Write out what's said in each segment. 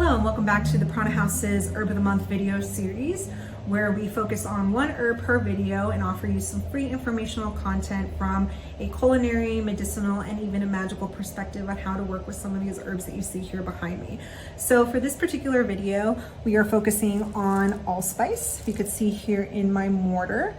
Hello and welcome back to the Prana House's Herb of the Month video series, where we focus on one herb per video and offer you some free informational content from a culinary, medicinal, and even a magical perspective on how to work with some of these herbs that you see here behind me. So for this particular video, we are focusing on allspice. If you could see here in my mortar.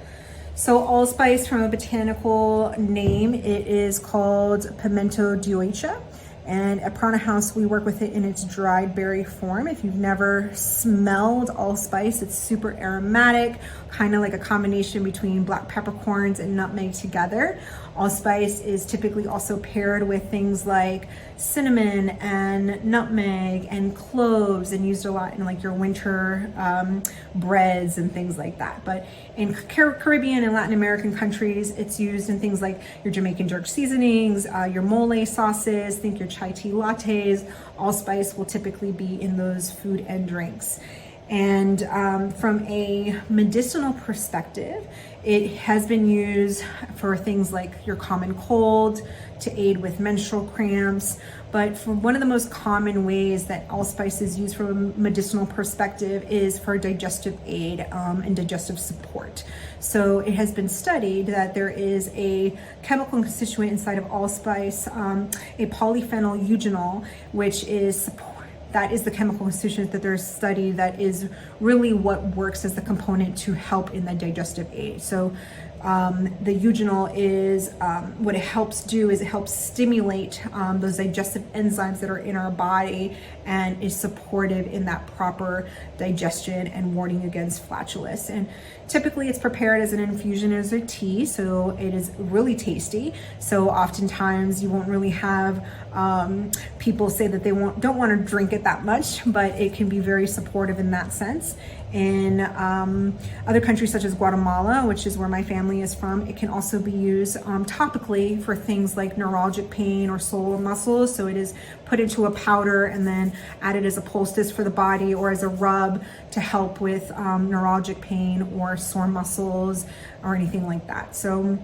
So allspice, from a botanical name, it is called Pimento Dioica. And at Prana House, we work with it in its dried berry form. If you've never smelled allspice, it's super aromatic, kind of like a combination between black peppercorns and nutmeg together. Allspice is typically also paired with things like cinnamon and nutmeg and cloves, and used a lot in like your winter breads and things like that. But in Caribbean and Latin American countries, it's used in things like your Jamaican jerk seasonings, your mole sauces, think your chai tea lattes. Allspice will typically be in those food and drinks. And from a medicinal perspective, it has been used for things like your common cold, to aid with menstrual cramps. But for one of the most common ways that allspice is used from a medicinal perspective is for digestive aid and digestive support. So it has been studied that there is a chemical constituent inside of allspice, a polyphenol eugenol, which is that is the chemical constituent that there's studied that is really what works as the component to help in the digestive aid. So the eugenol is, what it helps do is it helps stimulate those digestive enzymes that are in our body, and is supportive in that proper digestion and warding against flatulence. And typically it's prepared as an infusion, as a tea, so it is really tasty. So oftentimes you won't really have people say that they don't want to drink it that much, but it can be very supportive in that sense. In other countries such as Guatemala, which is where my family is from, it can also be used topically for things like neuralgic pain or sore muscles. So it is put into a powder and then added as a poultice for the body, or as a rub to help with neuralgic pain or sore muscles or anything like that. So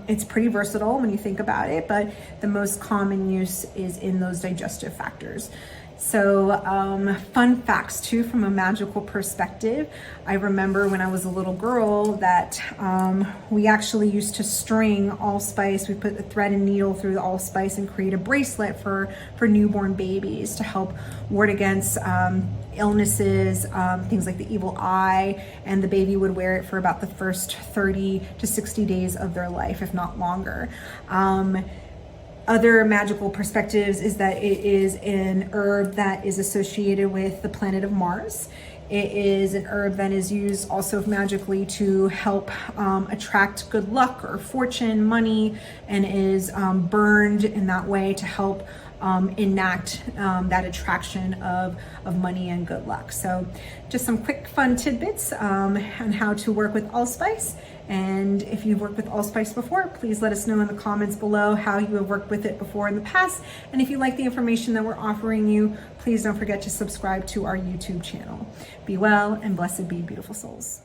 it's pretty versatile when you think about it, but the most common use is in those digestive factors. So fun facts too, from a magical perspective. I remember when I was a little girl that we actually used to string allspice. We put the thread and needle through the allspice and create a bracelet for newborn babies to help ward against illnesses, things like the evil eye, and the baby would wear it for about the first 30 to 60 days of their life, if not longer. Other magical perspectives is that it is an herb that is associated with the planet of Mars. It is an herb that is used also magically to help attract good luck or fortune, money, and is burned in that way to help enact that attraction of money and good luck. So just some quick fun tidbits on how to work with allspice. And if you've worked with allspice before, please let us know in the comments below how you have worked with it before in the past. And if you like the information that we're offering you, please don't forget to subscribe to our YouTube channel. Be well and blessed be, beautiful souls.